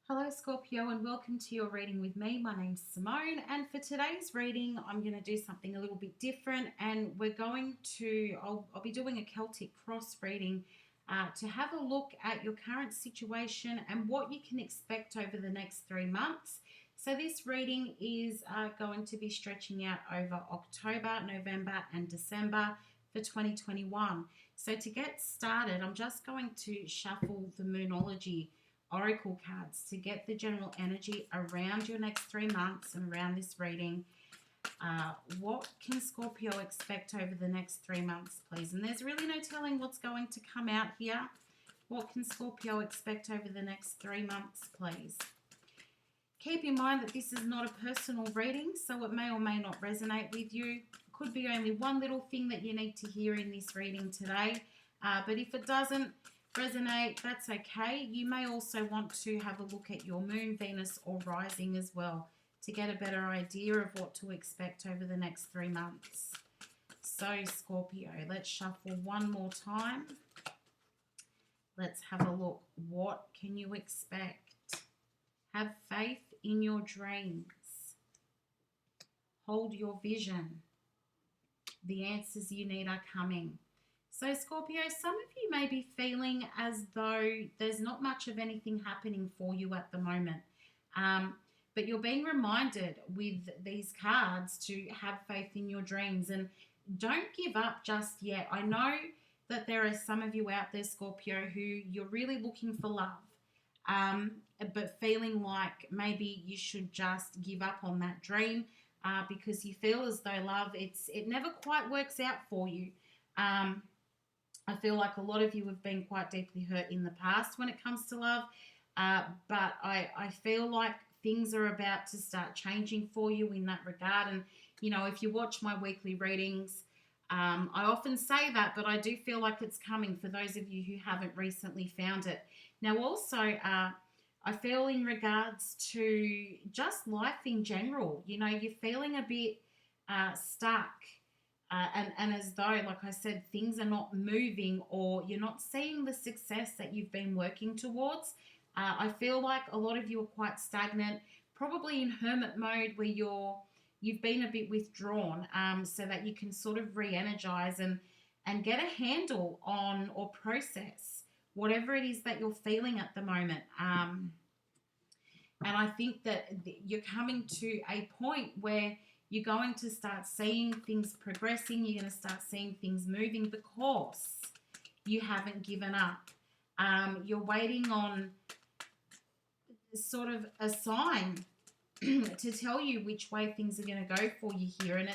Hello Scorpio and welcome to your reading with me. My name's Simone and for today's reading I'm going to do something a little bit different and I'll be doing a Celtic Cross reading to have a look at your current situation and what you can expect over the next 3 months. So this reading is going to be stretching out over October, November and December for 2021. So to get started, I'm just going to shuffle the Moonology oracle cards to get the general energy around your next 3 months and around this reading. What can Scorpio expect over the next 3 months, please? And there's really no telling what's going to come out here. What can Scorpio expect over the next 3 months, please? Keep in mind that this is not a personal reading, so it may or may not resonate with you. It could be only one little thing that you need to hear in this reading today, but if it doesn't resonate, that's okay. You may also want to have a look at your moon, Venus or rising as well to get a better idea of what to expect over the next 3 months. So Scorpio, let's shuffle one more time. Let's have a look. What can you expect? Have faith in your dreams. Hold your vision. The answers you need are coming. So Scorpio, some of you may be feeling as though there's not much of anything happening for you at the moment. But you're being reminded with these cards to have faith in your dreams and don't give up just yet. I know that there are some of you out there, Scorpio, who you're really looking for love, but feeling like maybe you should just give up on that dream because you feel as though love, it never quite works out for you. I feel like a lot of you have been quite deeply hurt in the past when it comes to love, but I feel like things are about to start changing for you in that regard. And, you know, if you watch my weekly readings, I often say that, but I do feel like it's coming for those of you who haven't recently found it. Now, also, I feel in regards to just life in general, you know, you're feeling a bit stuck. And as though, like I said, things are not moving or you're not seeing the success that you've been working towards. I feel like a lot of you are quite stagnant, probably in hermit mode where you've been a bit withdrawn, so that you can sort of re-energize and get a handle on or process whatever it is that you're feeling at the moment. And I think that you're coming to a point where you're going to start seeing things progressing. You're going to start seeing things moving because you haven't given up. You're waiting on sort of a sign to tell you which way things are going to go for you here. And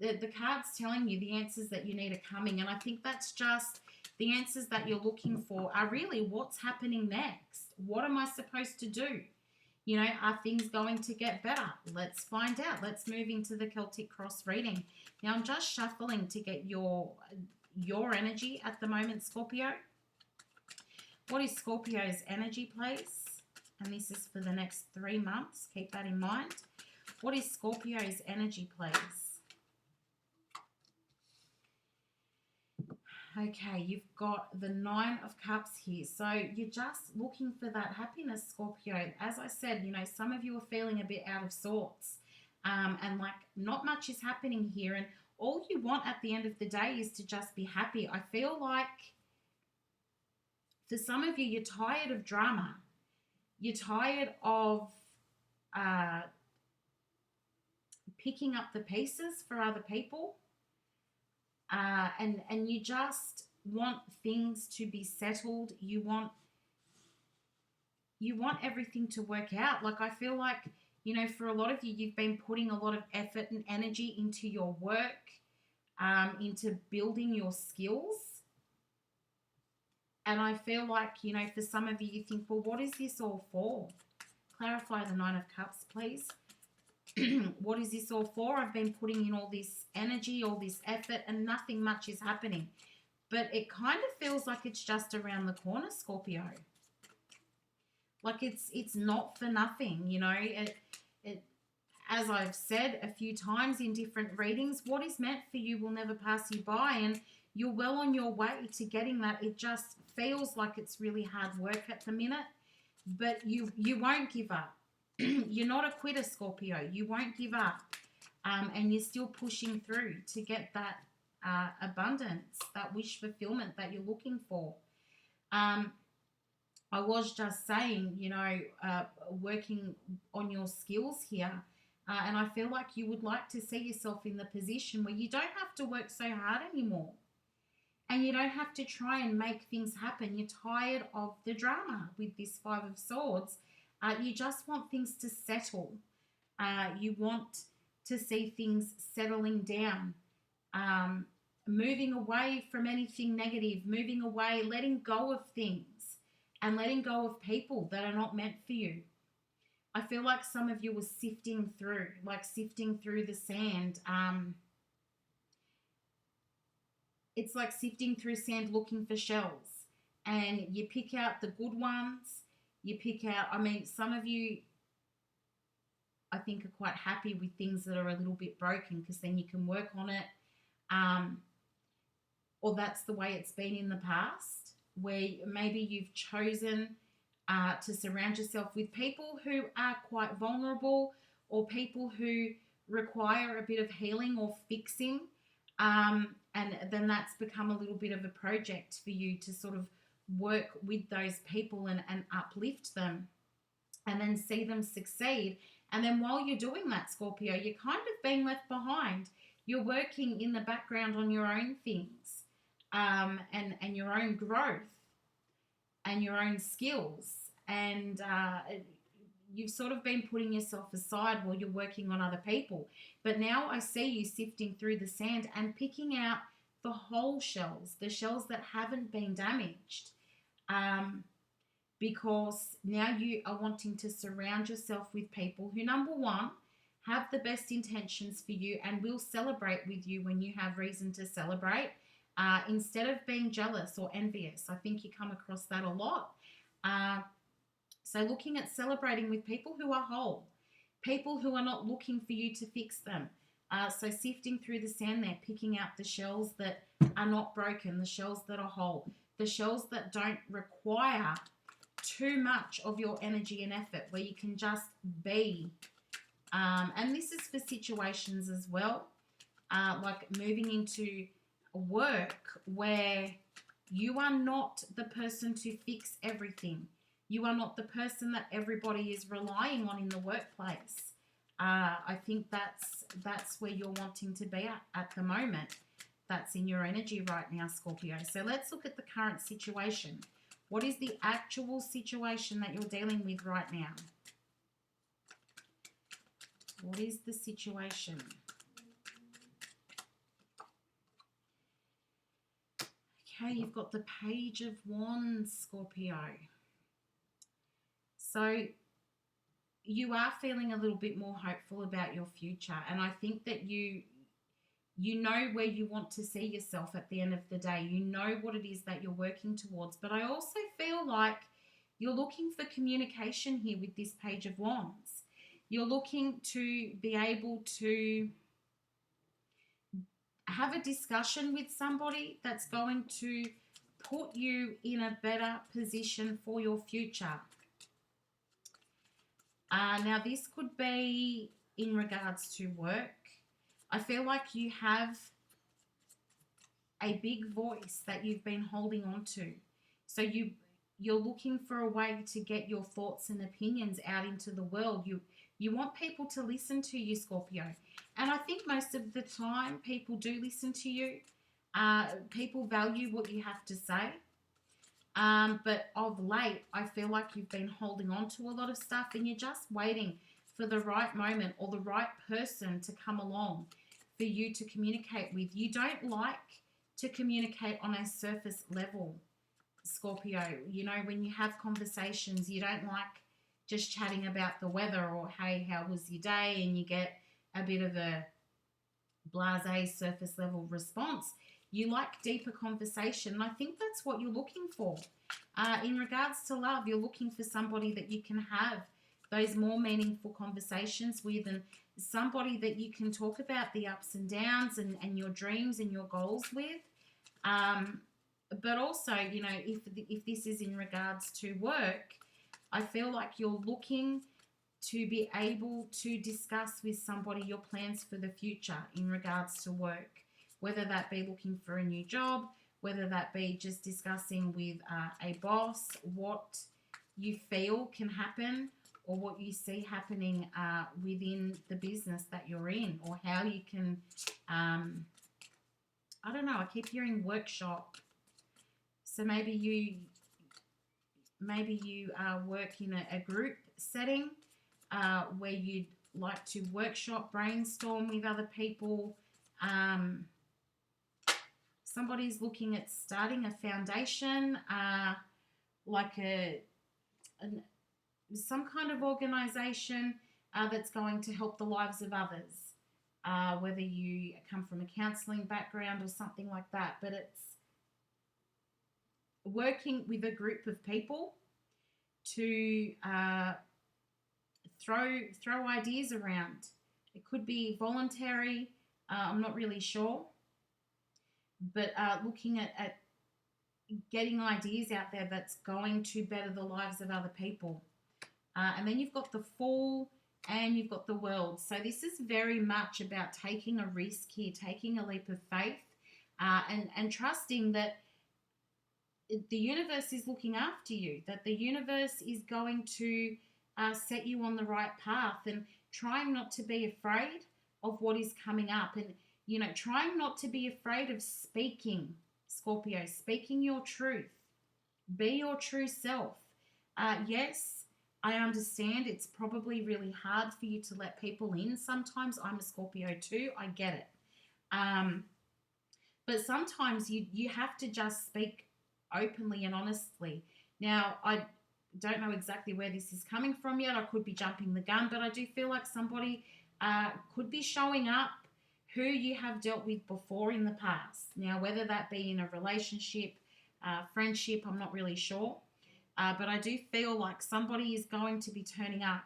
the card's telling you the answers that you need are coming. And I think that's just the answers that you're looking for are really what's happening next. What am I supposed to do? You know, are things going to get better? Let's find out. Let's move into the Celtic Cross reading. Now, I'm just shuffling to get your energy at the moment, Scorpio. What is Scorpio's energy, please? And this is for the next 3 months. Keep that in mind. What is Scorpio's energy, please? Okay, you've got the 9 of Cups here. So you're just looking for that happiness, Scorpio. As I said, you know, some of you are feeling a bit out of sorts. And like not much is happening here. And all you want at the end of the day is to just be happy. I feel like for some of you, you're tired of drama. You're tired of picking up the pieces for other people. And you just want things to be settled. You want everything to work out. Like I feel like, you know, for a lot of you, you've been putting a lot of effort and energy into your work, into building your skills. And I feel like, you know, for some of you, you think, well, what is this all for? Clarify the 9 of Cups, please. What is this all for? I've been putting in all this energy, all this effort, and nothing much is happening. But it kind of feels like it's just around the corner, Scorpio. Like it's not for nothing, you know. As I've said a few times in different readings, what is meant for you will never pass you by, and you're well on your way to getting that. It just feels like it's really hard work at the minute. but you won't give up. You're not a quitter, Scorpio. You won't give up, and you're still pushing through to get that abundance, that wish fulfillment that you're looking for. I was just saying, working on your skills here, and I feel like you would like to see yourself in the position where you don't have to work so hard anymore. And you don't have to try and make things happen. You're tired of the drama with this Five of Swords. You just want things to settle. You want to see things settling down, moving away from anything negative, moving away, letting go of things and letting go of people that are not meant for you. I feel like some of you were sifting through the sand. It's like sifting through sand looking for shells, and you pick out the good ones. You pick out, some of you, I think, are quite happy with things that are a little bit broken because then you can work on it. Or that's the way it's been in the past, where maybe you've chosen to surround yourself with people who are quite vulnerable or people who require a bit of healing or fixing. And then that's become a little bit of a project for you to sort of work with those people and uplift them and then see them succeed. And then while you're doing that, Scorpio, you're kind of being left behind. You're working in the background on your own things, and your own growth and your own skills. And you've sort of been putting yourself aside while you're working on other people. But now I see you sifting through the sand and picking out the whole shells, the shells that haven't been damaged. Because now you are wanting to surround yourself with people who, number one, have the best intentions for you and will celebrate with you when you have reason to celebrate, instead of being jealous or envious. I think you come across that a lot. So looking at celebrating with people who are whole, people who are not looking for you to fix them. So sifting through the sand there, picking out the shells that are not broken, the shells that are whole, the shells that don't require too much of your energy and effort, where you can just be. And this is for situations as well, like moving into work where you are not the person to fix everything. You are not the person that everybody is relying on in the workplace. I think that's where you're wanting to be at the moment. That's in your energy right now, Scorpio. So let's look at the current situation. What is the actual situation that you're dealing with right now? What is the situation? Okay, you've got the Page of Wands, Scorpio. So you are feeling a little bit more hopeful about your future. And I think that you know where you want to see yourself at the end of the day. You know what it is that you're working towards. But I also feel like you're looking for communication here with this Page of Wands. You're looking to be able to have a discussion with somebody that's going to put you in a better position for your future. Now, this could be in regards to work. I feel like you have a big voice that you've been holding on to. So you're looking for a way to get your thoughts and opinions out into the world. You want people to listen to you, Scorpio. And I think most of the time people do listen to you. People value what you have to say. But of late, I feel like you've been holding on to a lot of stuff and you're just waiting for the right moment or the right person to come along for you to communicate with. You don't like to communicate on a surface level, Scorpio. You know, when you have conversations, you don't like just chatting about the weather or, hey, how was your day? And you get a bit of a blasé surface level response. You like deeper conversation. And I think that's what you're looking for. In regards to love, you're looking for somebody that you can have those more meaningful conversations with, and somebody that you can talk about the ups and downs and your dreams and your goals with. But also, you know, if this is in regards to work, I feel like you're looking to be able to discuss with somebody your plans for the future in regards to work, whether that be looking for a new job, whether that be just discussing with a boss what you feel can happen or what you see happening within the business that you're in, or how you can, I don't know, I keep hearing workshop. So maybe you work in a group setting where you'd like to workshop, brainstorm with other people. Somebody's looking at starting a foundation, like some kind of organization that's going to help the lives of others, whether you come from a counseling background or something like that. But it's working with a group of people to throw ideas around. It could be voluntary, I'm not really sure, but looking at getting ideas out there that's going to better the lives of other people. And then you've got the Fool and you've got the World. So this is very much about taking a risk here, taking a leap of faith, and trusting that the universe is looking after you, that the universe is going to set you on the right path, and trying not to be afraid of what is coming up, and, you know, trying not to be afraid of speaking, Scorpio, speaking your truth. Be your true self. Yes, I understand it's probably really hard for you to let people in. Sometimes I'm a Scorpio too. I get it. But sometimes you have to just speak openly and honestly. Now, I don't know exactly where this is coming from yet. I could be jumping the gun, but I do feel like somebody could be showing up who you have dealt with before in the past. Now, whether that be in a relationship, friendship, I'm not really sure. But I do feel like somebody is going to be turning up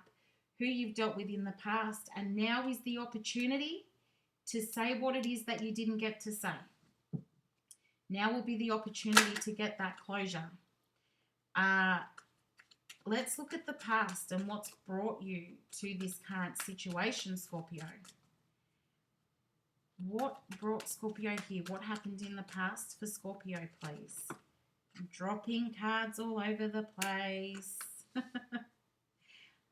who you've dealt with in the past, and now is the opportunity to say what it is that you didn't get to say. Now will be the opportunity to get that closure. Let's look at the past and what's brought you to this current situation, Scorpio. What brought Scorpio here? What happened in the past for Scorpio, please? I'm dropping cards all over the place.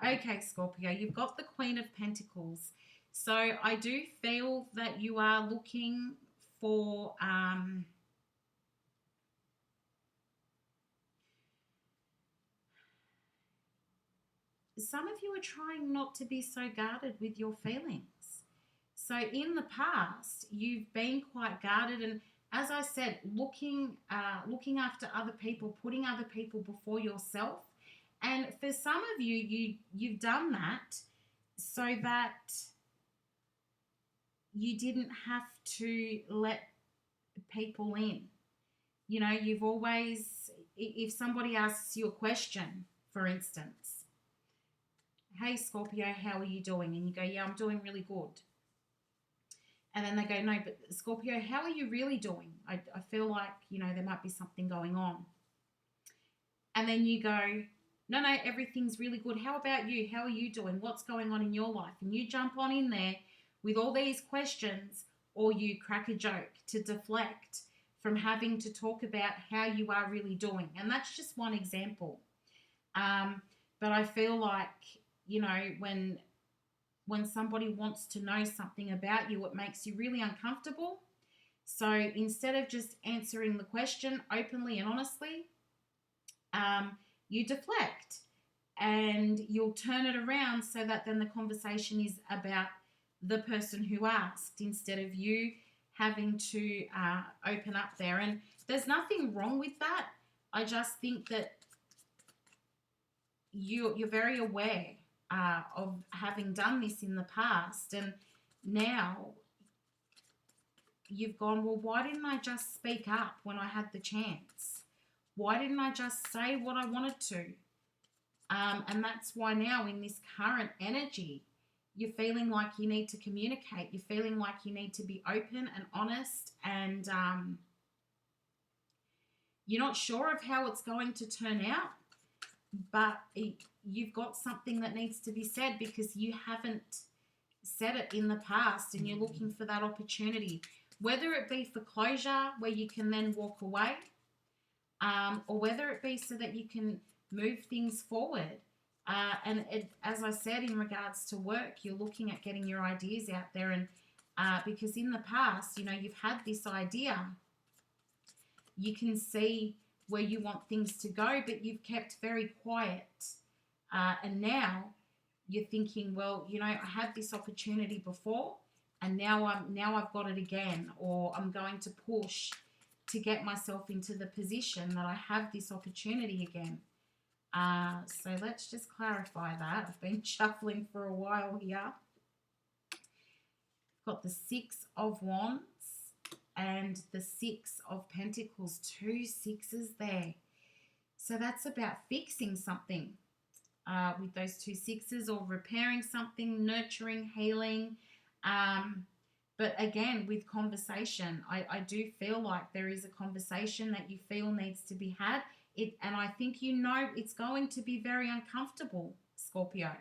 Okay, Scorpio, you've got the Queen of Pentacles. So I do feel that you are looking for... some of you are trying not to be so guarded with your feelings. So in the past, you've been quite guarded, and as I said, looking after other people, putting other people before yourself. And for some of you've done that so that you didn't have to let people in. You know, you've always, if somebody asks you a question, for instance, hey, Scorpio, how are you doing? And you go, yeah, I'm doing really good. And then they go, no, but Scorpio, how are you really doing? I feel like, you know, there might be something going on. And then you go, no, everything's really good. How about you? How are you doing? What's going on in your life? And you jump on in there with all these questions, or you crack a joke to deflect from having to talk about how you are really doing. And that's just one example. But I feel like, you know, when somebody wants to know something about you, it makes you really uncomfortable. So instead of just answering the question openly and honestly, you deflect and you'll turn it around so that then the conversation is about the person who asked, instead of you having to open up there. And there's nothing wrong with that. I just think that you're very aware of having done this in the past, and now you've gone, well, why didn't I just speak up when I had the chance? Why didn't I just say what I wanted to? And that's why now in this current energy, you're feeling like you need to communicate. You're feeling like you need to be open and honest, and you're not sure of how it's going to turn out. but you've got something that needs to be said because you haven't said it in the past and you're looking for that opportunity, whether it be for closure where you can then walk away, or whether it be so that you can move things forward. And as I said, in regards to work, you're looking at getting your ideas out there, and because in the past, you've had this idea, you can see where you want things to go, but you've kept very quiet. And now you're thinking, well, I had this opportunity before, and now I've got it again, or I'm going to push to get myself into the position that I have this opportunity again. So let's just clarify that. I've been shuffling for a while here. Got the Six of Wands and the Six of Pentacles, 2 sixes there. So that's about fixing something with those 2 sixes, or repairing something, nurturing, healing. But again, with conversation, I do feel like there is a conversation that you feel needs to be had. And I think it's going to be very uncomfortable, Scorpio.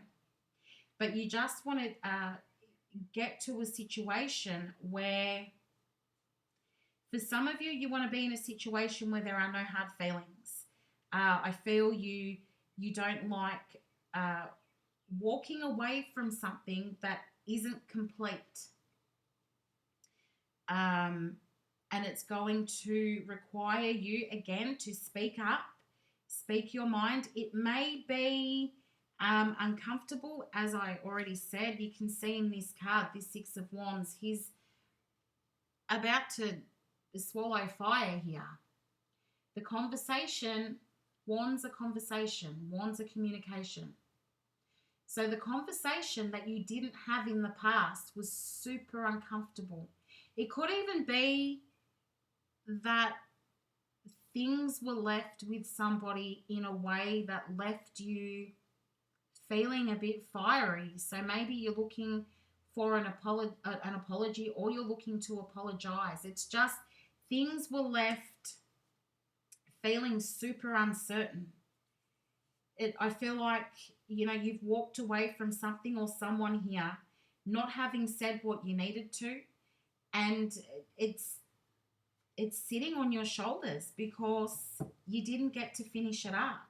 But you just want to get to a situation where, for some of you, you want to be in a situation where there are no hard feelings. I feel you don't like walking away from something that isn't complete. And it's going to require you, again, to speak up, speak your mind. It may be uncomfortable, as I already said. You can see in this card, this Six of Wands, he's about to swallow fire here. The conversation, Wands are conversation, Wands are communication. So the conversation that you didn't have in the past was super uncomfortable. It could even be that things were left with somebody in a way that left you feeling a bit fiery. So maybe you're looking for an apology, or you're looking to apologize. It's just things were left feeling super uncertain. I feel like, you've walked away from something or someone here not having said what you needed to, and it's sitting on your shoulders because you didn't get to finish it up.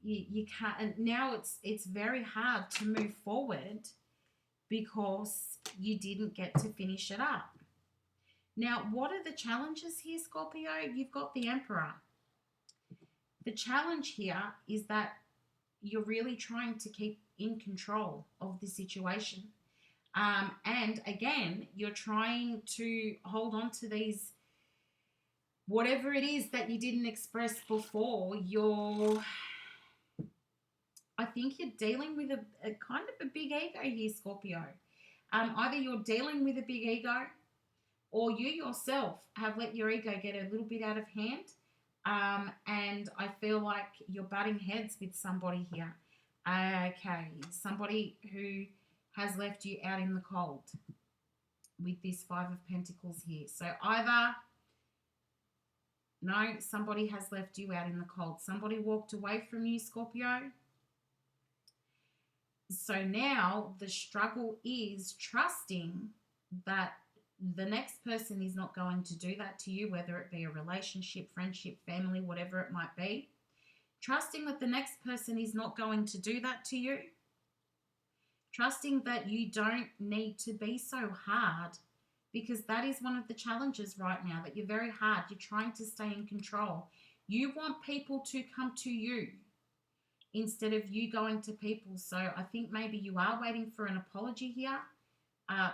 You can't, and now it's very hard to move forward because you didn't get to finish it up. Now, what are the challenges here, Scorpio? You've got the Emperor. The challenge here is that you're really trying to keep in control of the situation. And again, you're trying to hold on to these, whatever it is that you didn't express before. I think you're dealing with a kind of a big ego here, Scorpio. Either you're dealing with a big ego, or you yourself have let your ego get a little bit out of hand. And I feel like you're butting heads with somebody here. Okay, somebody who has left you out in the cold with this Five of Pentacles here. So either, no, somebody has left you out in the cold. Somebody walked away from you, Scorpio. So now the struggle is trusting that the next person is not going to do that to you, whether it be a relationship, friendship, family, whatever it might be. Trusting that the next person is not going to do that to you. Trusting that you don't need to be so hard, because that is one of the challenges right now, that you're very hard. You're trying to stay in control. You want people to come to you instead of you going to people. So I think maybe you are waiting for an apology here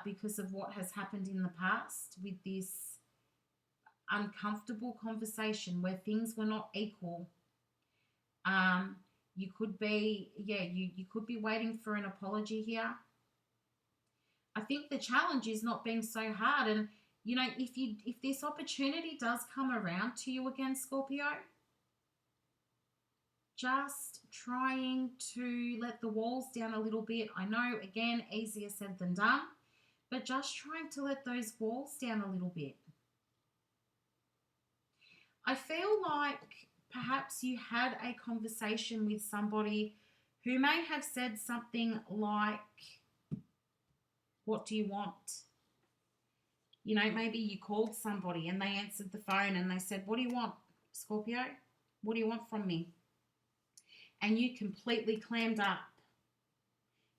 because of what has happened in the past with this uncomfortable conversation where things were not equal. You could be, you could be waiting for an apology here. I think the challenge is not being so hard. And, if this opportunity does come around to you again, Scorpio, just trying to let the walls down a little bit. I know, again, easier said than done, but just trying to let those walls down a little bit. I feel like perhaps you had a conversation with somebody who may have said something like, what do you want? You know, maybe you called somebody and they answered the phone and they said, what do you want, Scorpio? What do you want from me? And you completely clammed up.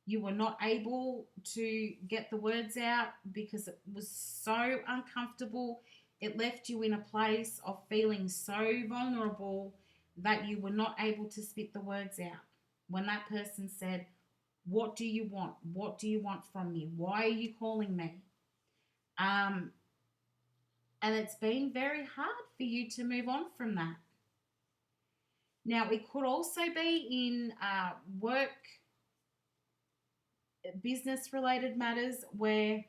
You were not able to get the words out because it was so uncomfortable. It left you in a place of feeling so vulnerable that you were not able to spit the words out. When that person said, what do you want? What do you want from me? Why are you calling me? And it's been very hard for you to move on from that. Now, it could also be in work, business-related matters where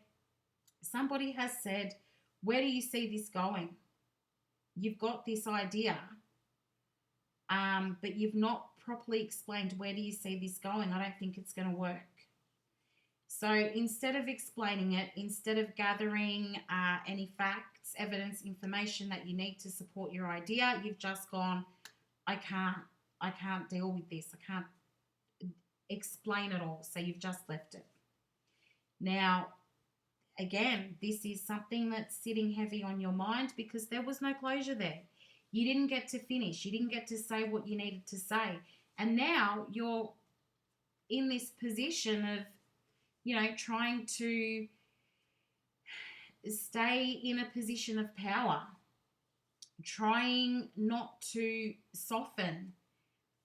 somebody has said, where do you see this going? You've got this idea, but you've not properly explained where do you see this going. I don't think it's going to work. So instead of explaining it, instead of gathering any facts, evidence, information that you need to support your idea, you've just gone, I can't deal with this. I can't explain it all. So you've just left it. Now, again, this is something that's sitting heavy on your mind because there was no closure there. You didn't get to finish. You didn't get to say what you needed to say. And now you're in this position of, you know, trying to stay in a position of power, trying not to soften.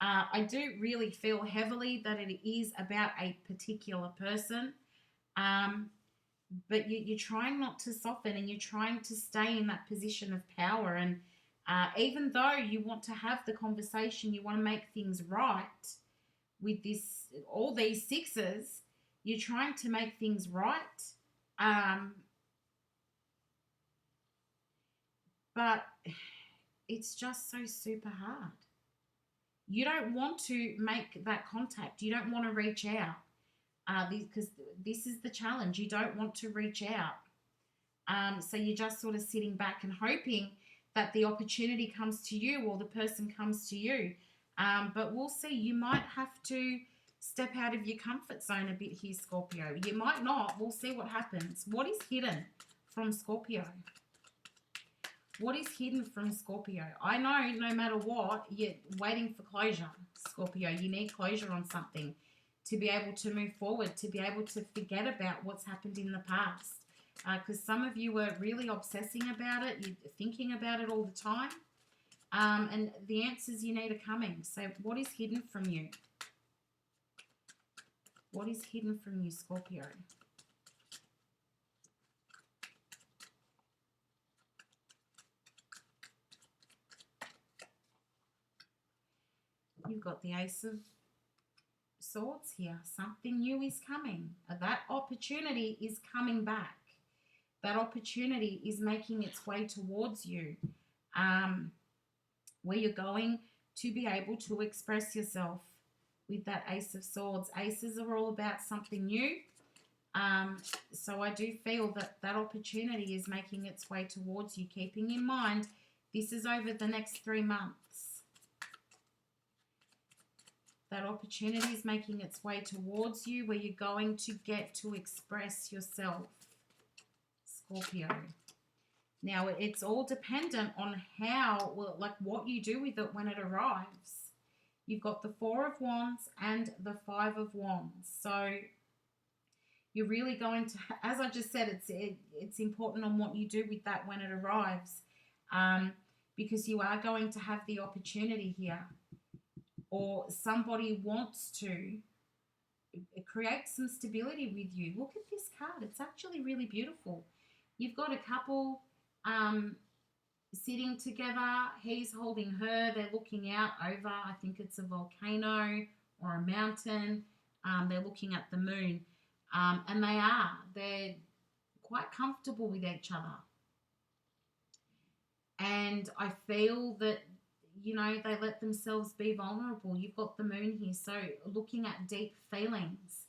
I do really feel heavily that it is about a particular person, but you're trying not to soften and you're trying to stay in that position of power. And even though you want to have the conversation, you want to make things right with this, all these sixes, you're trying to make things right. But it's just so super hard. You don't want to make that contact. You don't want to reach out because this is the challenge. You don't want to reach out. So you're just sort of sitting back and hoping that the opportunity comes to you or the person comes to you. But we'll see. You might have to step out of your comfort zone a bit here, Scorpio. You might not. We'll see what happens. What is hidden from Scorpio? What is hidden from Scorpio? I know no matter what, you're waiting for closure, Scorpio. You need closure on something to be able to move forward, to be able to forget about what's happened in the past. Because some of you were really obsessing about it. You're thinking about it all the time. And the answers you need are coming. So what is hidden from you? What is hidden from you, Scorpio? You've got the Ace of Swords here. Something new is coming. That opportunity is coming back. That opportunity is making its way towards you, where you're going to be able to express yourself with that Ace of Swords. Aces are all about something new. So I do feel that that opportunity is making its way towards you, keeping in mind this is over the next 3 months. That opportunity is making its way towards you where you're going to get to express yourself, Scorpio. Now, it's all dependent on how, well, like what you do with it when it arrives. You've got the Four of Wands and the Five of Wands. So you're really going to, as I just said, it's important on what you do with that when it arrives, because you are going to have the opportunity here, or somebody wants to create some stability with you. Look at this card. It's actually really beautiful. You've got a couple sitting together. He's holding her. They're looking out over, I think it's a volcano or a mountain. They're looking at the moon. And they're quite comfortable with each other. And I feel that, you know, they let themselves be vulnerable. You've got the moon here. So looking at deep feelings.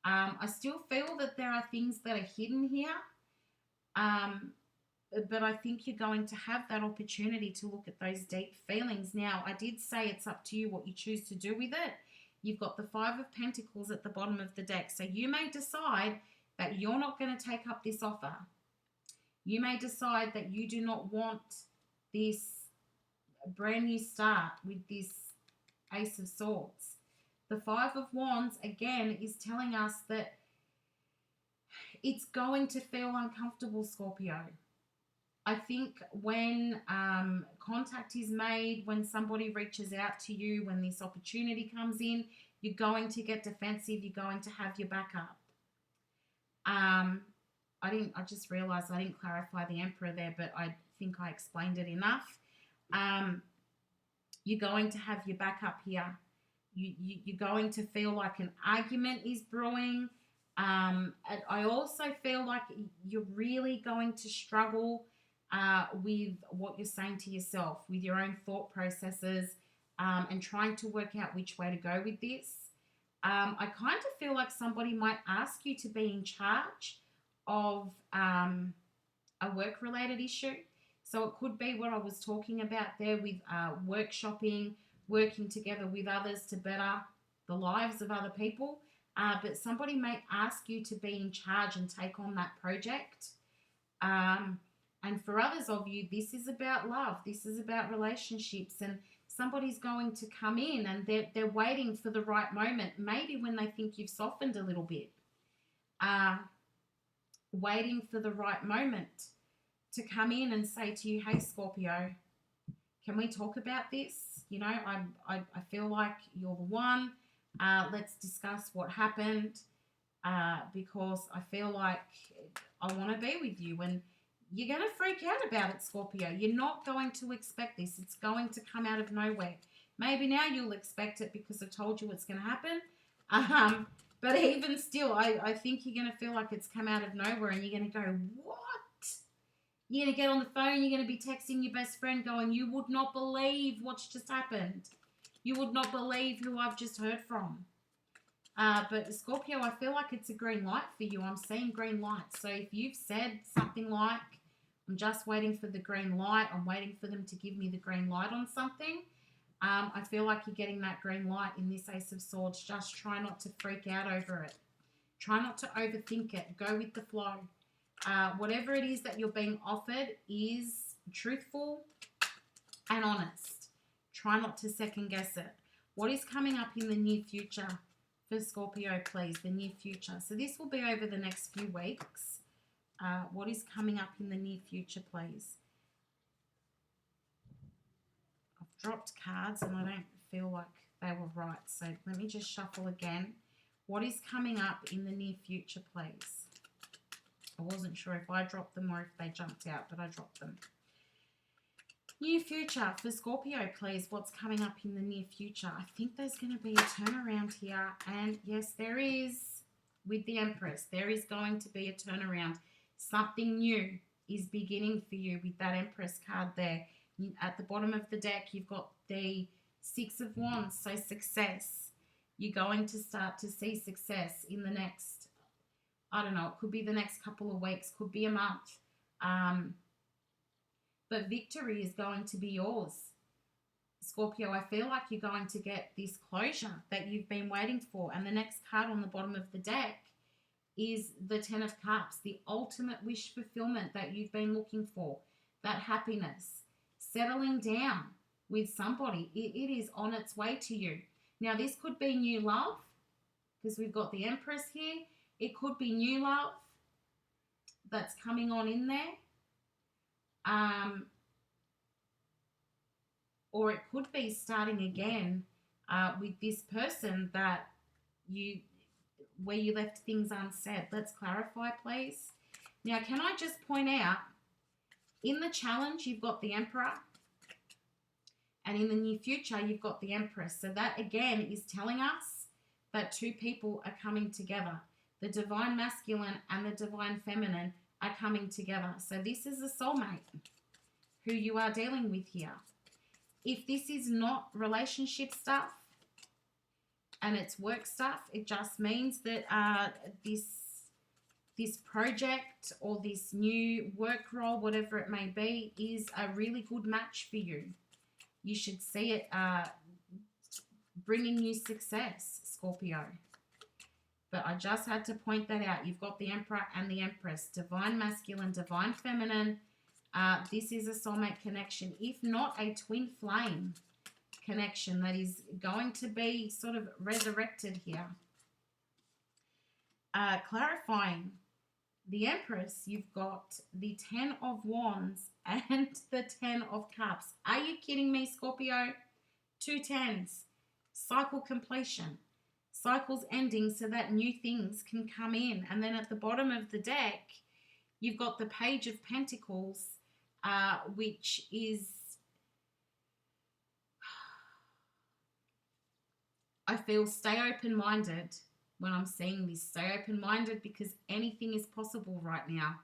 I still feel that there are things that are hidden here. but I think you're going to have that opportunity to look at those deep feelings. Now, I did say it's up to you what you choose to do with it. You've got the Five of Pentacles at the bottom of the deck. So you may decide that you're not going to take up this offer. You may decide that you do not want this brand new start with this Ace of Swords. The Five of Wands, again, is telling us that it's going to feel uncomfortable, Scorpio. I think when contact is made, when somebody reaches out to you, when this opportunity comes in, you're going to get defensive. You're going to have your back up. I just realized I didn't clarify the Emperor there, but I think I explained it enough. You're going to have your back up here. You're going to feel like an argument is brewing. I also feel like you're really going to struggle with what you're saying to yourself, with your own thought processes, and trying to work out which way to go with this. I kind of feel like somebody might ask you to be in charge of a work-related issue. So it could be what I was talking about there with workshopping, working together with others to better the lives of other people. But somebody may ask you to be in charge and take on that project. And for others of you, this is about love. This is about relationships. And somebody's going to come in and they're waiting for the right moment, maybe when they think you've softened a little bit. Waiting for the right moment to come in and say to you, hey, Scorpio, can we talk about this? You know, I feel like you're the one. Let's discuss what happened because I feel like I want to be with you. And you're going to freak out about it, Scorpio. You're not going to expect this. It's going to come out of nowhere. Maybe now you'll expect it because I told you it's going to happen. But even still, I think you're going to feel like it's come out of nowhere and you're going to go, what? You're going to get on the phone, you're going to be texting your best friend going, you would not believe what's just happened. You would not believe who I've just heard from. But Scorpio, I feel like it's a green light for you. I'm seeing green lights. So if you've said something like, I'm just waiting for the green light, I'm waiting for them to give me the green light on something, I feel like you're getting that green light in this Ace of Swords. Just try not to freak out over it. Try not to overthink it. Go with the flow. Whatever it is that you're being offered is truthful and honest. Try not to second guess it. What is coming up in the near future for Scorpio, please? The near future. So this will be over the next few weeks. What is coming up in the near future, please? I've dropped cards and I don't feel like they were right. So let me just shuffle again. What is coming up in the near future, please? I wasn't sure if I dropped them or if they jumped out, but I dropped them. Near future for Scorpio, please. What's coming up in the near future? I think there's going to be a turnaround here. And yes, there is with the Empress. There is going to be a turnaround. Something new is beginning for you with that Empress card there. At the bottom of the deck, you've got the Six of Wands, so success. You're going to start to see success in the next, I don't know, it could be the next couple of weeks, could be a month. But victory is going to be yours. Scorpio, I feel like you're going to get this closure that you've been waiting for. And the next card on the bottom of the deck is the Ten of Cups, the ultimate wish fulfillment that you've been looking for, that happiness, settling down with somebody. It is on its way to you. Now, this could be new love because we've got the Empress here. It could be new love that's coming on in there. Or it could be starting again with this person that where you left things unsaid. Let's clarify, please. Now, can I just point out, in the challenge, you've got the Emperor. And in the near future, you've got the Empress. So that, again, is telling us that two people are coming together. The Divine Masculine and the Divine Feminine are coming together. So this is a soulmate who you are dealing with here. If this is not relationship stuff and it's work stuff, it just means that this this project or this new work role, whatever it may be, is a really good match for you. You should see it bringing you success, Scorpio. But I just had to point that out. You've got the Emperor and the Empress, divine masculine, divine feminine. This is a soulmate connection, if not a twin flame connection that is going to be sort of resurrected here. Clarifying, the Empress, you've got the 10 of Wands and the 10 of Cups. Are you kidding me, Scorpio? 2 tens. Cycle completion. Cycles ending so that new things can come in. And then at the bottom of the deck, you've got the Page of Pentacles, which is, I feel, stay open-minded when I'm seeing this. Stay open-minded because anything is possible right now.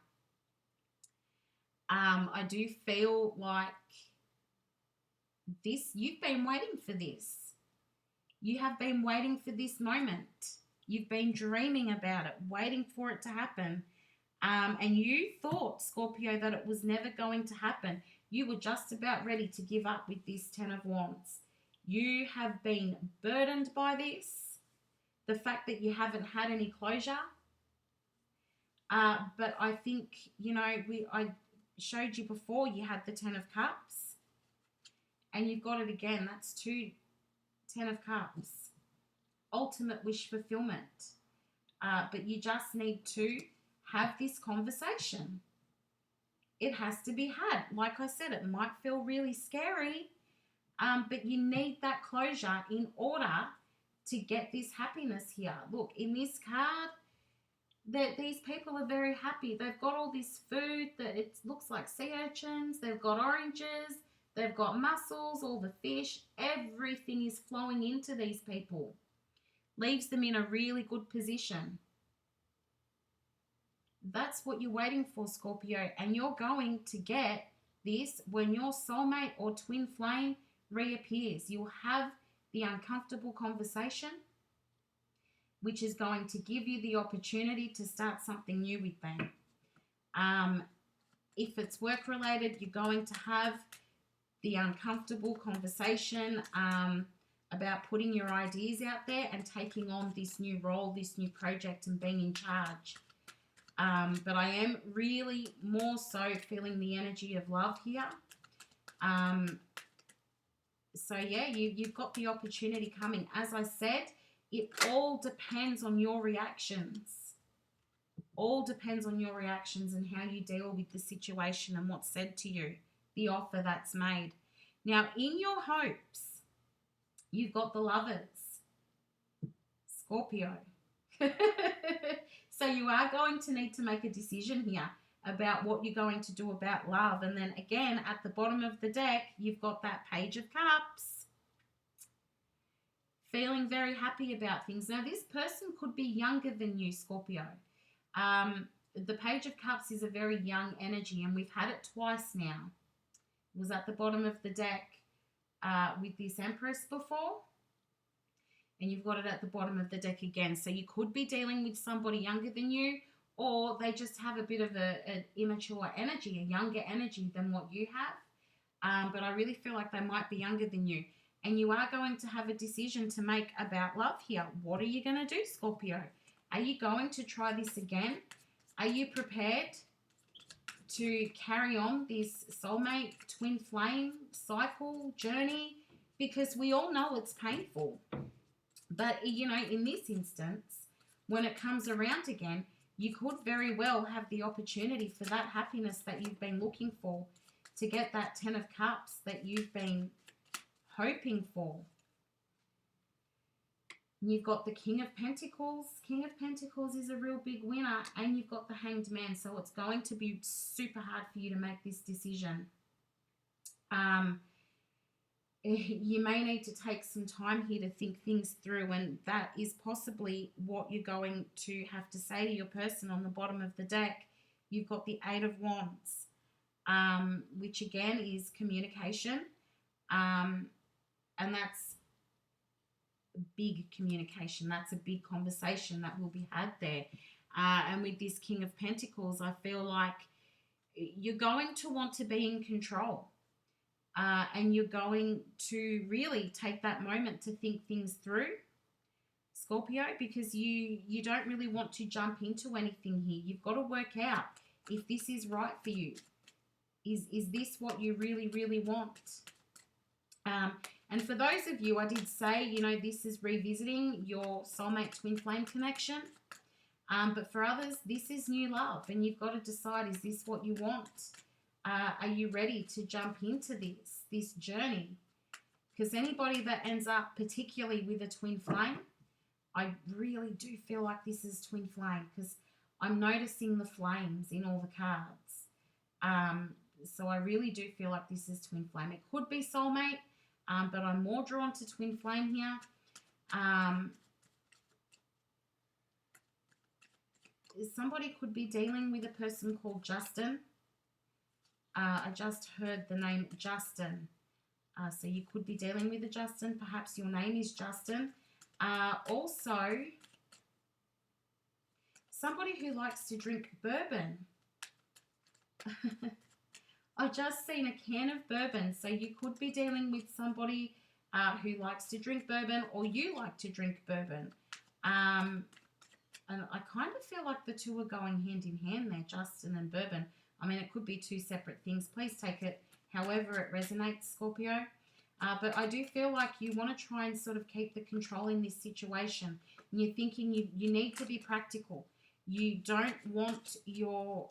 I do feel like this, you've been waiting for this. You have been waiting for this moment. You've been dreaming about it, waiting for it to happen. And you thought, Scorpio, that it was never going to happen. You were just about ready to give up with this 10 of Wands. You have been burdened by this. The fact that you haven't had any closure. But I think, you know, I showed you before, you had the 10 of Cups. And you've got it again. That's 2 10 of Cups. Ultimate wish fulfillment. But you just need to have this conversation. It has to be had. Like I said, it might feel really scary, but you need that closure in order to get this happiness here. Look, in this card, these people are very happy. They've got all this food that it looks like sea urchins. They've got oranges. They've got mussels, all the fish. Everything is flowing into these people. Leaves them in a really good position. That's what you're waiting for, Scorpio. And you're going to get this when your soulmate or twin flame reappears. You'll have the uncomfortable conversation, which is going to give you the opportunity to start something new with them. If it's work-related, you're going to have the uncomfortable conversation about putting your ideas out there and taking on this new role, this new project, and being in charge. But I am really more so feeling the energy of love here. So yeah, you've got the opportunity coming. As I said, it all depends on your reactions. All depends on your reactions and how you deal with the situation and what's said to you, the offer that's made. Now, in your hopes, you've got the Lovers, Scorpio. So you are going to need to make a decision here about what you're going to do about love. And then again, at the bottom of the deck, you've got that Page of Cups. Feeling very happy about things. Now, this person could be younger than you, Scorpio. The Page of Cups is a very young energy, and we've had it twice now. It was at the bottom of the deck with this Empress before. And you've got it at the bottom of the deck again. So you could be dealing with somebody younger than you, or they just have a bit of an immature energy, a younger energy than what you have. But I really feel like they might be younger than you. And you are going to have a decision to make about love here. What are you going to do, Scorpio? Are you going to try this again? Are you prepared to carry on this soulmate, twin flame cycle journey? Because we all know it's painful. But, you know, in this instance, when it comes around again, you could very well have the opportunity for that happiness that you've been looking for, to get that 10 of Cups that you've been hoping for. You've got the King of Pentacles. King of Pentacles is a real big winner, and you've got the Hanged Man, so it's going to be super hard for you to make this decision. You may need to take some time here to think things through, and that is possibly what you're going to have to say to your person on the bottom of the deck. You've got the 8 of Wands, which again is communication, and that's big communication. That's a big conversation that will be had there. And with this King of Pentacles, I feel like you're going to want to be in control. And you're going to really take that moment to think things through, Scorpio, because you don't really want to jump into anything here. You've got to work out if this is right for you. Is this what you really, really want? And for those of you, I did say, you know, this is revisiting your soulmate twin flame connection. But for others, this is new love, and you've got to decide, is this what you want? Are you ready to jump into this journey? Because anybody that ends up particularly with a twin flame, I really do feel like this is twin flame, because I'm noticing the flames in all the cards. So I really do feel like this is twin flame. It could be soulmate, but I'm more drawn to twin flame here. Somebody could be dealing with a person called Justin. I just heard the name Justin. So you could be dealing with a Justin. Perhaps your name is Justin. Also, somebody who likes to drink bourbon. I've just seen a can of bourbon. So you could be dealing with somebody who likes to drink bourbon, or you like to drink bourbon. And I kind of feel like the two are going hand in hand there, Justin and bourbon. I mean, it could be two separate things. Please take it however it resonates, Scorpio. But I do feel like you want to try and sort of keep the control in this situation. And you're thinking you need to be practical. You don't want your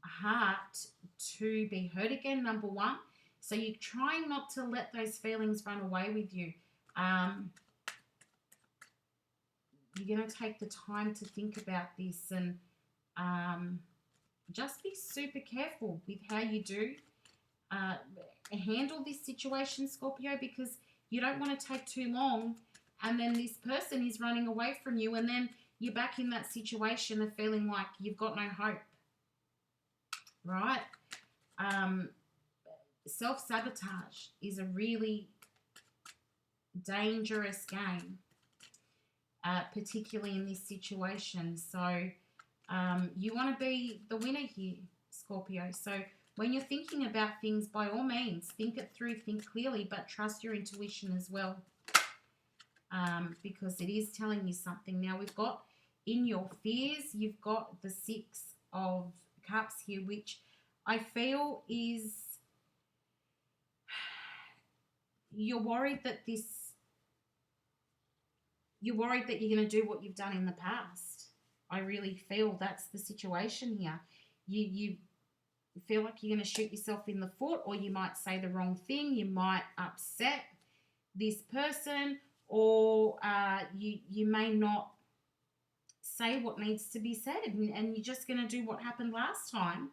heart to be hurt again, number one. So you're trying not to let those feelings run away with you. You're going to take the time to think about this, and just be super careful with how you do handle this situation, Scorpio, because you don't want to take too long and then this person is running away from you, and then you're back in that situation of feeling like you've got no hope, right? Self-sabotage is a really dangerous game, particularly in this situation. So you want to be the winner here, Scorpio. So when you're thinking about things, by all means, think it through, think clearly, but trust your intuition as well, because it is telling you something. Now, we've got in your fears, you've got the 6 of Cups here, which I feel is you're worried that you're going to do what you've done in the past. I really feel that's the situation here. You feel like you're going to shoot yourself in the foot, or you might say the wrong thing. You might upset this person, or you may not say what needs to be said, and you're just going to do what happened last time,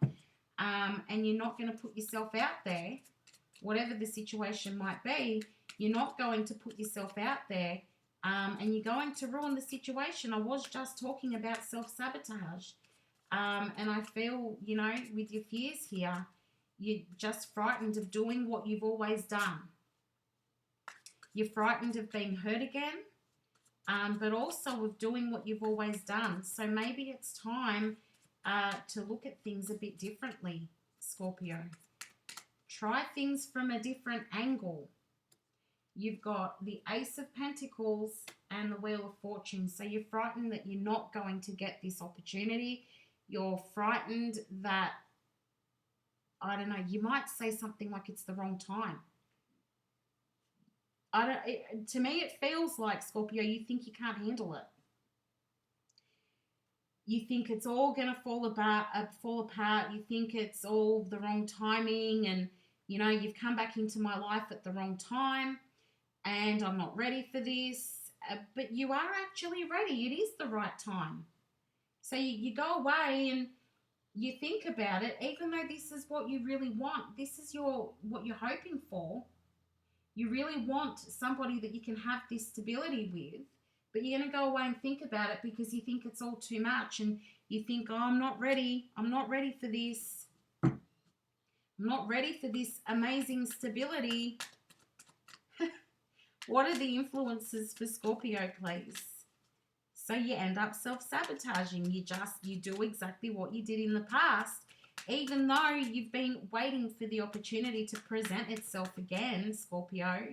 and you're not going to put yourself out there. Whatever the situation might be, you're not going to put yourself out there, and you're going to ruin the situation. I was just talking about self-sabotage. And I feel, you know, with your fears here, you're just frightened of doing what you've always done. You're frightened of being hurt again, but also of doing what you've always done. So maybe it's time to look at things a bit differently, Scorpio. Try things from a different angle. You've got the Ace of Pentacles and the Wheel of Fortune. So you're frightened that you're not going to get this opportunity. You're frightened that, I don't know, you might say something like it's the wrong time. To me, it feels like, Scorpio, you think you can't handle it. You think it's all going to fall apart. You think it's all the wrong timing, and, you know, you've come back into my life at the wrong time, and I'm not ready for this. But you are actually ready. It is the right time. So you go away and you think about it, even though this is what you really want. This is what you're hoping for. You really want somebody that you can have this stability with, but you're going to go away and think about it because you think it's all too much, and you think, oh, I'm not ready. I'm not ready for this. I'm not ready for this amazing stability. What are the influences for Scorpio, please? So you end up self-sabotaging. You do exactly what you did in the past, even though you've been waiting for the opportunity to present itself again, Scorpio,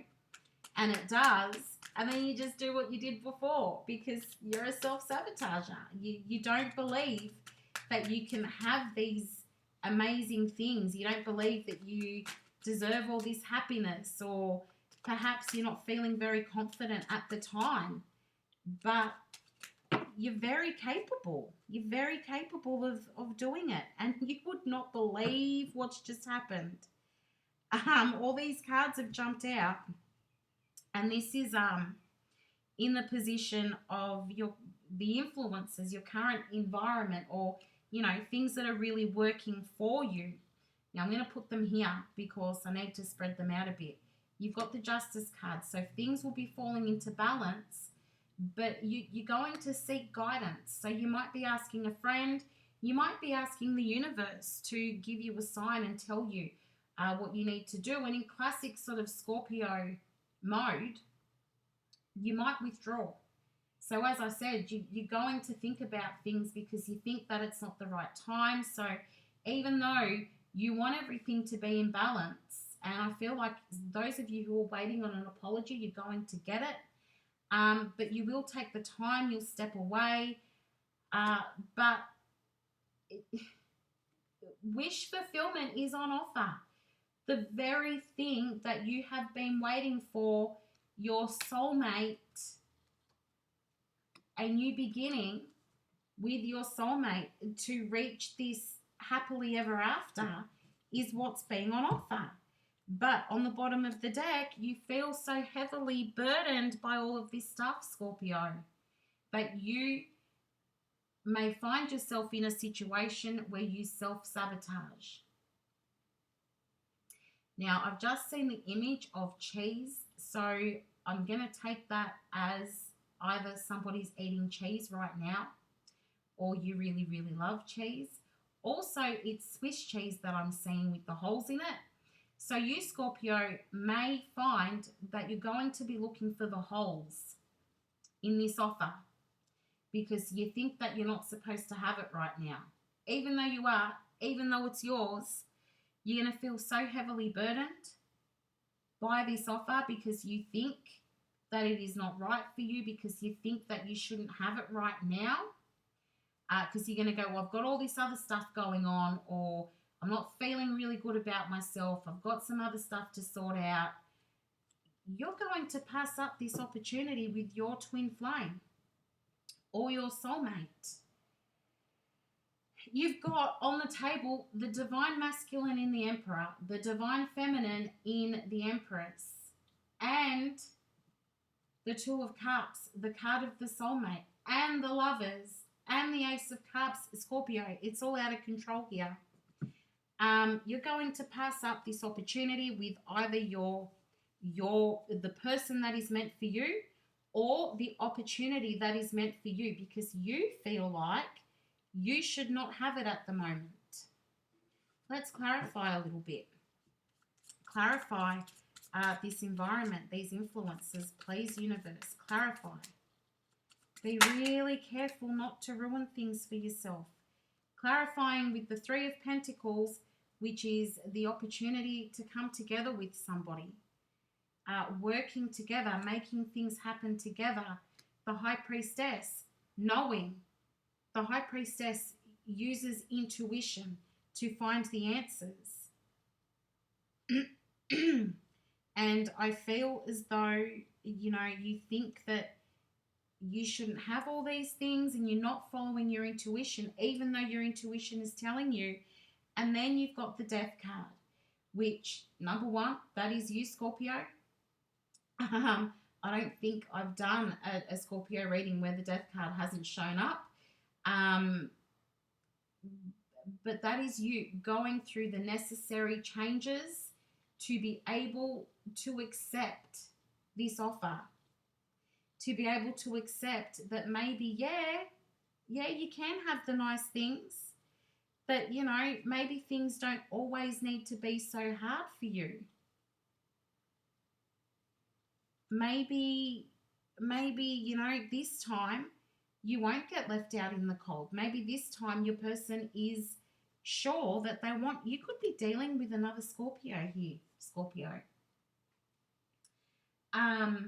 and it does, and then you just do what you did before because you're a self-sabotager. You don't believe that you can have these amazing things. You don't believe that you deserve all this happiness, or perhaps you're not feeling very confident at the time, but you're very capable. You're very capable of doing it, and you would not believe what's just happened. All these cards have jumped out, and this is in the position of the influences, your current environment, or things that are really working for you. Now I'm going to put them here because I need to spread them out a bit. You've got the Justice card, so things will be falling into balance, but you're going to seek guidance. So you might be asking a friend, you might be asking the universe to give you a sign and tell you what you need to do. And in classic sort of Scorpio mode, you might withdraw. So as I said, you're going to think about things because you think that it's not the right time. So even though you want everything to be in balance, and I feel like those of you who are waiting on an apology, you're going to get it. But you will take the time, you'll step away. But wish fulfillment is on offer. The very thing that you have been waiting for, your soulmate, a new beginning with your soulmate to reach this happily ever after, is what's being on offer. But on the bottom of the deck, you feel so heavily burdened by all of this stuff, Scorpio, that you may find yourself in a situation where you self-sabotage. Now, I've just seen the image of cheese, so I'm going to take that as either somebody's eating cheese right now or you really, really love cheese. Also, it's Swiss cheese that I'm seeing with the holes in it. So you, Scorpio, may find that you're going to be looking for the holes in this offer because you think that you're not supposed to have it right now. Even though you are, even though it's yours, you're going to feel so heavily burdened by this offer because you think that it is not right for you, because you think that you shouldn't have it right now, because you're going to go, well, I've got all this other stuff going on, or I'm not feeling really good about myself, I've got some other stuff to sort out. You're going to pass up this opportunity with your twin flame or your soulmate. You've got on the table the divine masculine in the Emperor, the divine feminine in the Empress, and the Two of Cups, the card of the soulmate, and the Lovers, and the Ace of Cups, Scorpio. It's all out of control here. You're going to pass up this opportunity with either the person that is meant for you, or the opportunity that is meant for you, because you feel like you should not have it at the moment. Let's clarify a little bit. Clarify this environment, these influences. Please, universe, clarify. Be really careful not to ruin things for yourself. Clarifying with the Three of Pentacles, which is the opportunity to come together with somebody. Working together, making things happen together. The High Priestess, knowing. The High Priestess uses intuition to find the answers. And I feel as though, you think that you shouldn't have all these things and you're not following your intuition, even though your intuition is telling you. And then you've got the Death card, which, number one, that is you, Scorpio. I don't think I've done a Scorpio reading where the Death card hasn't shown up. But that is you going through the necessary changes to be able to accept this offer, to be able to accept that maybe, you can have the nice things, but, maybe things don't always need to be so hard for you. Maybe, this time You won't get left out in the cold. Maybe this time your person is sure that they want, you could be dealing with another Scorpio here, Scorpio. I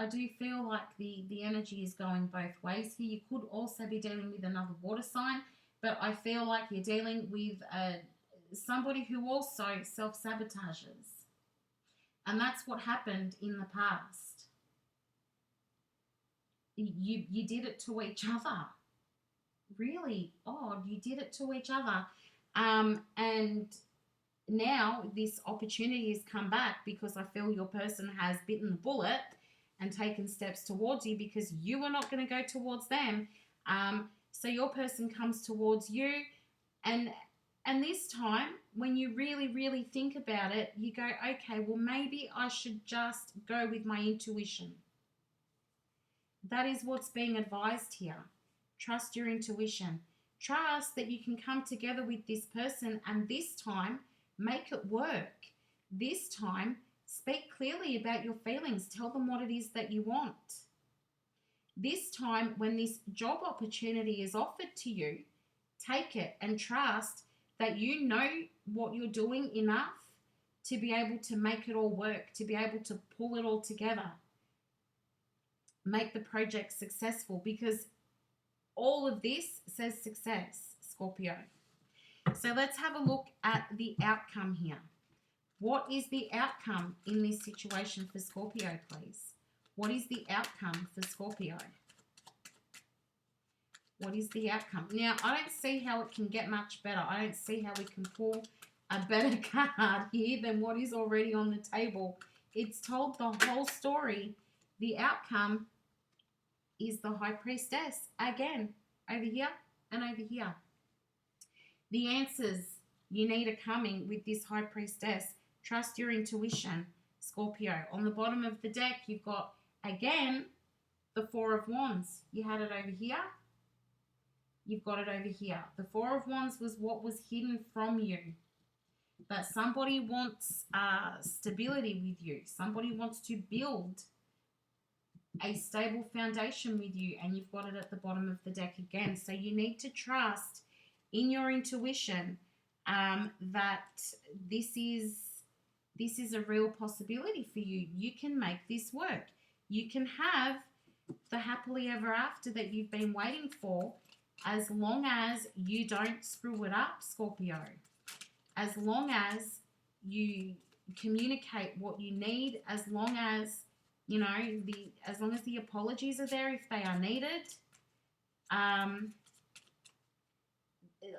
do feel like the energy is going both ways here. You could also be dealing with another water sign, but I feel like you're dealing with somebody who also self-sabotages. And that's what happened in the past. You did it to each other. Really odd. You did it to each other. And now this opportunity has come back because I feel your person has bitten the bullet and taken steps towards you because you were not going to go towards them. So your person comes towards you, and this time when you really, really think about it, you go, okay, well, maybe I should just go with my intuition. That is what's being advised here. Trust your intuition. Trust that you can come together with this person, and this time make it work. This time speak clearly about your feelings. Tell them what it is that you want. This time, when this job opportunity is offered to you, take it and trust that you know what you're doing enough to be able to make it all work, to be able to pull it all together, make the project successful, because all of this says success, Scorpio. So let's have a look at the outcome here. What is the outcome in this situation for Scorpio, please? What is the outcome for Scorpio? What is the outcome? Now, I don't see how it can get much better. I don't see how we can pull a better card here than what is already on the table. It's told the whole story. The outcome is the High Priestess. Again, over here and over here. The answers you need are coming with this High Priestess. Trust your intuition, Scorpio. On the bottom of the deck, you've got, again, the Four of Wands. You had it over here. You've got it over here. The Four of Wands was what was hidden from you. But somebody wants stability with you. Somebody wants to build a stable foundation with you, and you've got it at the bottom of the deck again. So you need to trust in your intuition that this is a real possibility for you. You can make this work. You can have the happily ever after that you've been waiting for, as long as you don't screw it up, Scorpio. As long as you communicate what you need, as long as, you know, as long as the apologies are there if they are needed.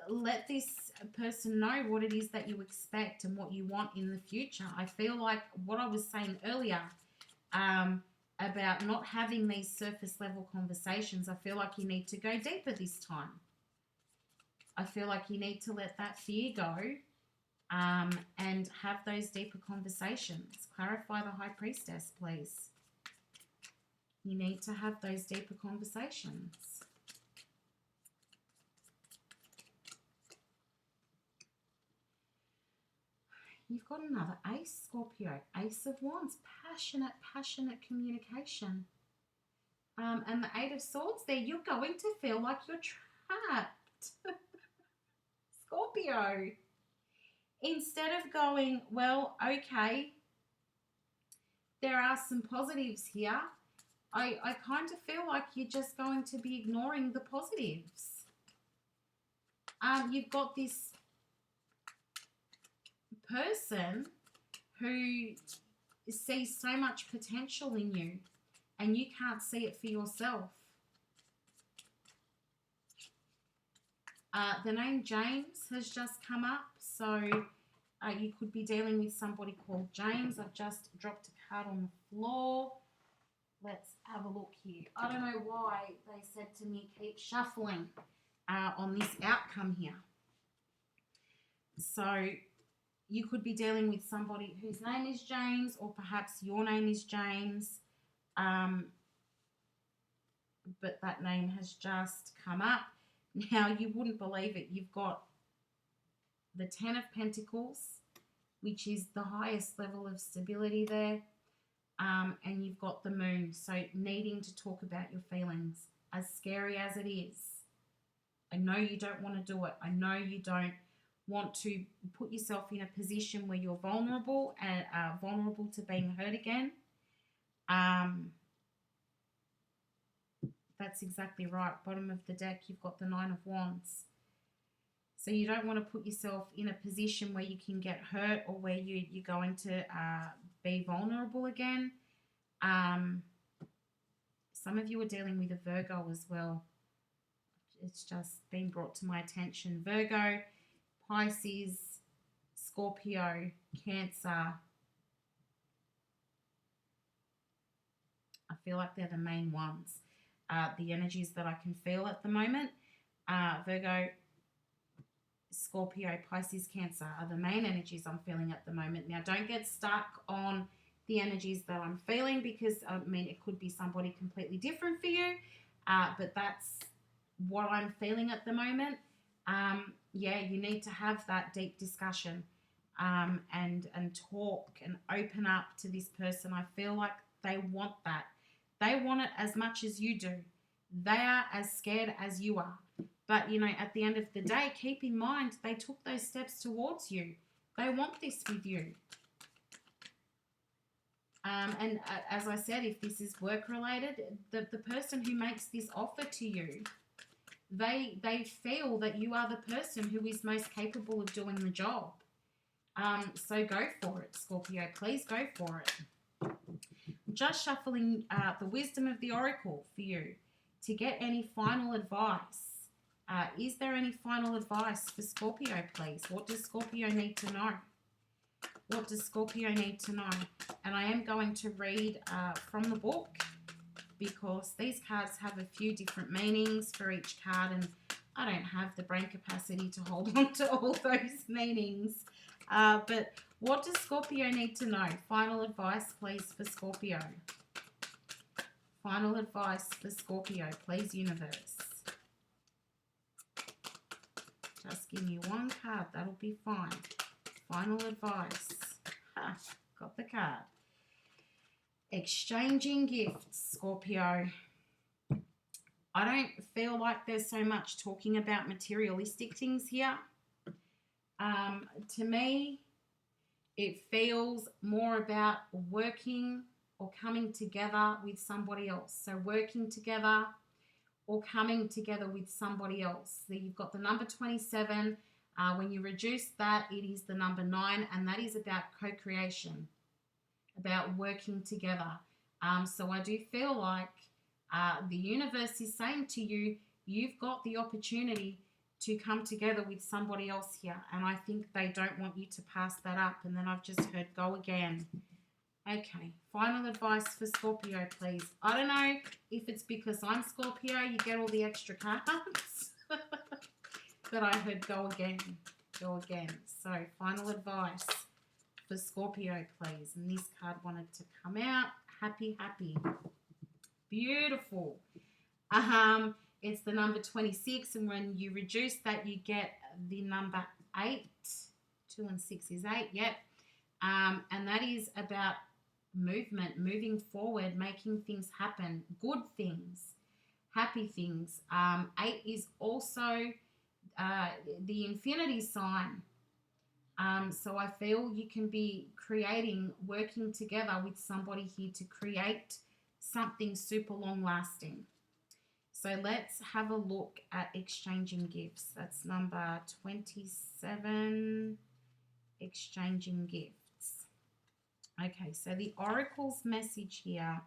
Let this person know what it is that you expect and what you want in the future. I feel like what I was saying earlier about not having these surface level conversations, I feel like you need to go deeper this time. I feel like you need to let that fear go and have those deeper conversations. Clarify the High Priestess, please. You need to have those deeper conversations. You've got another Ace, Scorpio. Ace of Wands. Passionate communication. And the Eight of Swords there. You're going to feel like you're trapped. Scorpio. Instead of going, well, okay, there are some positives here, I kind of feel like you're just going to be ignoring the positives. You've got this person who sees so much potential in you and you can't see it for yourself. The name James has just come up, so you could be dealing with somebody called James. I've just dropped a card on the floor. Let's have a look here. I don't know why they said to me keep shuffling on this outcome here. So you could be dealing with somebody whose name is James, or perhaps your name is James, but that name has just come up. Now, you wouldn't believe it. You've got the Ten of Pentacles, which is the highest level of stability there. and you've got the moon. So needing to talk about your feelings, as scary as it is. I know you don't want to do it. I know you don't want to put yourself in a position where you're vulnerable and vulnerable to being hurt again. That's exactly right. Bottom of the deck, you've got the Nine of Wands. So you don't want to put yourself in a position where you can get hurt or where you're going to be vulnerable again. Some of you are dealing with a Virgo as well. It's just been brought to my attention. Virgo, Pisces, Scorpio, Cancer. I feel like they're the main ones. The energies that I can feel at the moment. Virgo, Scorpio, Pisces, Cancer are the main energies I'm feeling at the moment. Now, don't get stuck on the energies that I'm feeling because, I mean, it could be somebody completely different for you, but that's what I'm feeling at the moment. Yeah, you need to have that deep discussion and talk and open up to this person. I feel like they want that. They want it as much as you do. They are as scared as you are. But, you know, at the end of the day, keep in mind they took those steps towards you. They want this with you. And as I said, if this is work-related, the person who makes this offer to you, they feel that you are the person who is most capable of doing the job. So go for it, Scorpio. Please go for it. Just shuffling the wisdom of the oracle for you to get any final advice. Is there any final advice for Scorpio, please? What does Scorpio need to know? What does Scorpio need to know? And I am going to read from the book because these cards have a few different meanings for each card, and I don't have the brain capacity to hold on to all those meanings. But what does Scorpio need to know? Final advice, please, for Scorpio. Final advice for Scorpio, please, universe. Just give me one card. That'll be fine. Final advice. Got the card. Exchanging gifts, Scorpio. I don't feel like there's so much talking about materialistic things here. To me, it feels more about working or coming together with somebody else. So working together or coming together with somebody else. So you've got the number 27. When you reduce that, it is the number 9, and that is about co-creation, about working together. So I do feel like the universe is saying to you, you've got the opportunity to come together with somebody else here, and I think they don't want you to pass that up. And then I've just heard go again. Okay, final advice for Scorpio, please. I don't know if it's because I'm Scorpio, you get all the extra cards, but I heard go again, go again. So final advice for Scorpio, please. And this card wanted to come out. Happy, happy. Beautiful. It's the number 26, and when you reduce that, you get the number 8. 2 and 6 is 8, yep. And that is about movement, moving forward, making things happen, good things, happy things. 8 is also the infinity sign. So I feel you can be creating, working together with somebody here to create something super long lasting. So let's have a look at exchanging gifts. That's number 27, exchanging gifts. Okay, so the oracle's message here.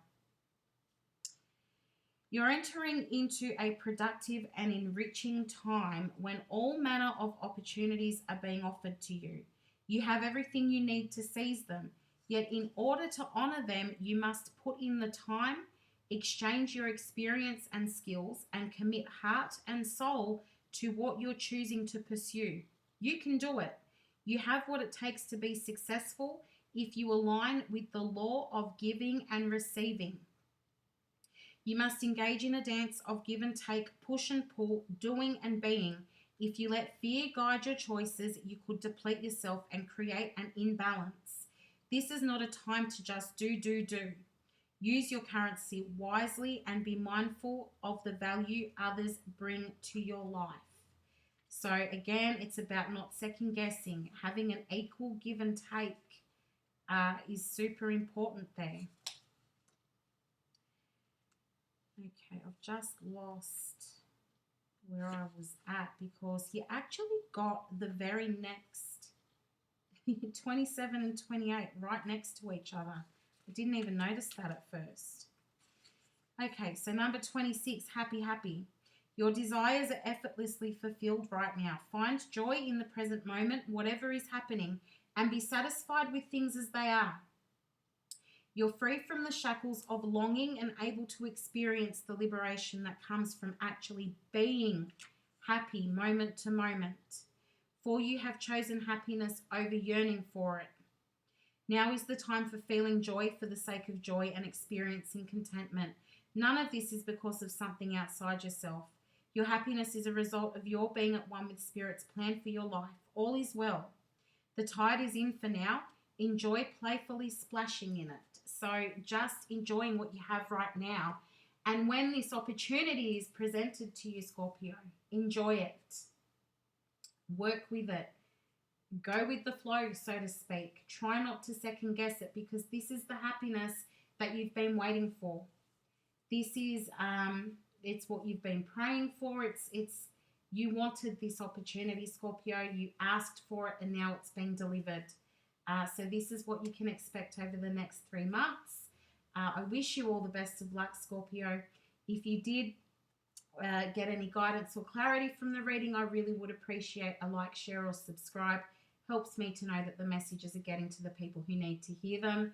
You're entering into a productive and enriching time when all manner of opportunities are being offered to you. You have everything you need to seize them, yet in order to honor them, you must put in the time, exchange your experience and skills, and commit heart and soul to what you're choosing to pursue. You can do it. You have what it takes to be successful if you align with the law of giving and receiving. You must engage in a dance of give and take, push and pull, doing and being. If you let fear guide your choices, you could deplete yourself and create an imbalance. This is not a time to just do. Use your currency wisely and be mindful of the value others bring to your life. So again, it's about not second guessing. Having an equal give and take is super important there. Okay, I've just lost where I was at because you actually got the very next 27 and 28 right next to each other. I didn't even notice that at first. Okay, so number 26, happy. Your desires are effortlessly fulfilled right now. Find joy in the present moment, whatever is happening, and be satisfied with things as they are. You're free from the shackles of longing and able to experience the liberation that comes from actually being happy moment to moment. For you have chosen happiness over yearning for it. Now is the time for feeling joy for the sake of joy and experiencing contentment. None of this is because of something outside yourself. Your happiness is a result of your being at one with Spirit's plan for your life. All is well. The tide is in for now. Enjoy playfully splashing in it. So just enjoying what you have right now. And when this opportunity is presented to you, Scorpio, enjoy it. Work with it. Go with the flow, so to speak. Try not to second guess it because this is the happiness that you've been waiting for. This is, it's what you've been praying for. It's you wanted this opportunity, Scorpio. You asked for it and now it's been delivered. So this is what you can expect over the next 3 months. I wish you all the best of luck, Scorpio. If you did get any guidance or clarity from the reading, I really would appreciate a like, share, or subscribe. Helps me to know that the messages are getting to the people who need to hear them.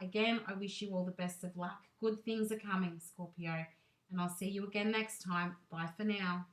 Again, I wish you all the best of luck. Good things are coming, Scorpio. And I'll see you again next time. Bye for now.